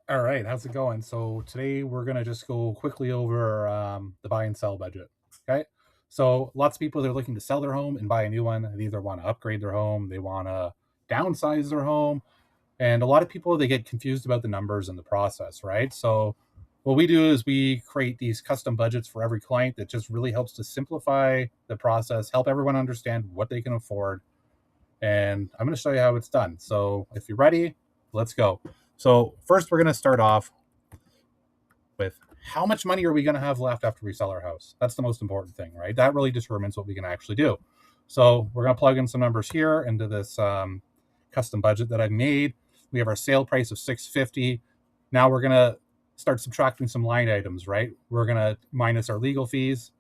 All right, how's it going? So today we're gonna just go quickly over the buy and sell budget. Okay, so lots of people they're looking to sell their home and buy a new one. They either want to upgrade their home, they want to downsize their home, and a lot of people they get confused about the numbers and the process, right? So what we do is we create these custom budgets for every client that just really helps to simplify the process, help everyone understand what they can afford, and I'm going to show you how it's done. So if you're ready, let's go. So first, we're going to start off with how much money are we going to have left after we sell our house? That's the most important thing, right? That really determines what we can actually do. So we're going to plug in some numbers here into this custom budget that I've made. We have our sale price of $650. Now we're going to start subtracting some line items, right? We're going to minus our legal fees.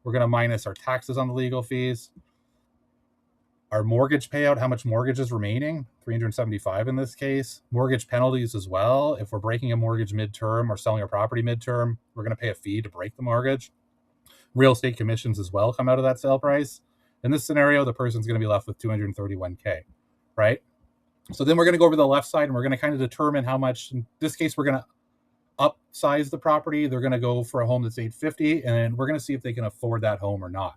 We're going to minus our taxes on the legal fees, our mortgage payout, how much mortgage is remaining, 375 in this case. Mortgage penalties as well. If we're breaking a mortgage midterm or selling a property midterm, we're going to pay a fee to break the mortgage. Real estate commissions as well come out of that sale price. In this scenario, the person's going to be left with 231K, right? So then we're going to go over to the left side and we're going to kind of determine how much. In this case, we're going to upsize the property. They're going to go for a home that's 850, and we're going to see if they can afford that home or not,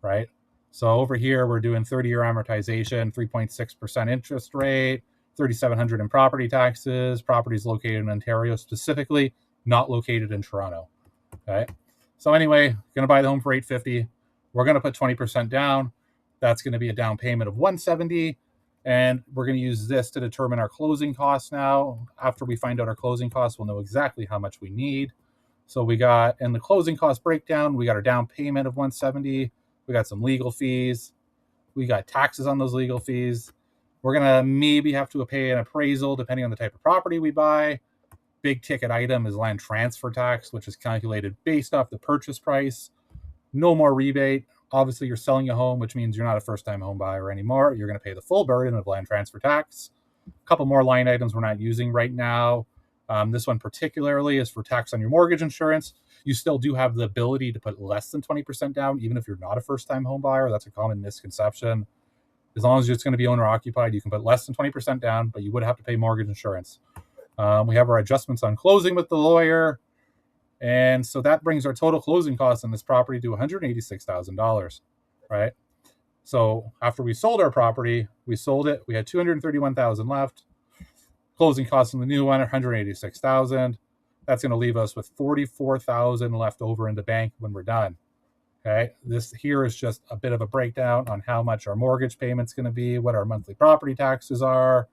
right? So over here, we're doing 30-year amortization, 3.6% interest rate, 3,700 in property taxes. Properties located in Ontario specifically, not located in Toronto. Okay. So anyway, going to buy the home for 850. We're going to put 20% down. That's going to be a down payment of 170. And we're going to use this to determine our closing costs now. After we find out our closing costs, we'll know exactly how much we need. So we got, in the closing cost breakdown, we got our down payment of 170. We got some legal fees. We got taxes on those legal fees. We're going to maybe have to pay an appraisal depending on the type of property we buy. Big ticket item is land transfer tax, which is calculated based off the purchase price. No more rebate. Obviously, you're selling a home, which means you're not a first-time home buyer anymore. You're going to pay the full burden of land transfer tax. A couple more line items we're not using right now. This one particularly is for tax on your mortgage insurance. You still do have the ability to put less than 20% down, even if you're not a first-time home buyer. That's a common misconception. As long as it's going to be owner-occupied, you can put less than 20% down, but you would have to pay mortgage insurance. We have our adjustments on closing with the lawyer. And so that brings our total closing costs on this property to $186,000, right? So after we sold our property, we sold it. We had $231,000 left. Closing costs on the new one, $186,000. That's going to leave us with $44,000 left over in the bank when we're done. Okay, this here is just a bit of a breakdown on how much our mortgage payment's going to be, what our monthly property taxes are,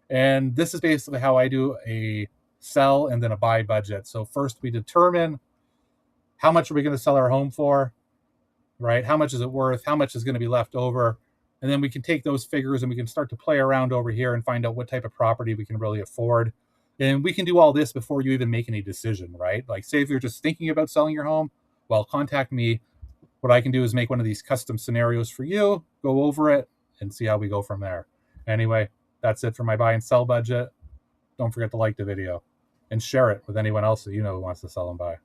and this is basically how I do a sell and then a buy budget. So first we determine how much are we going to sell our home for, right? How much is it worth? How much is going to be left over? And then we can take those figures and we can start to play around over here and find out what type of property we can really afford. And we can do all this before you even make any decision, right? Like say if you're just thinking about selling your home, well, contact me. What I can do is make one of these custom scenarios for you, go over it, and see how we go from there. Anyway, that's it for my buy and sell budget. Don't forget to like the video and share it with anyone else that you know who wants to sell and buy.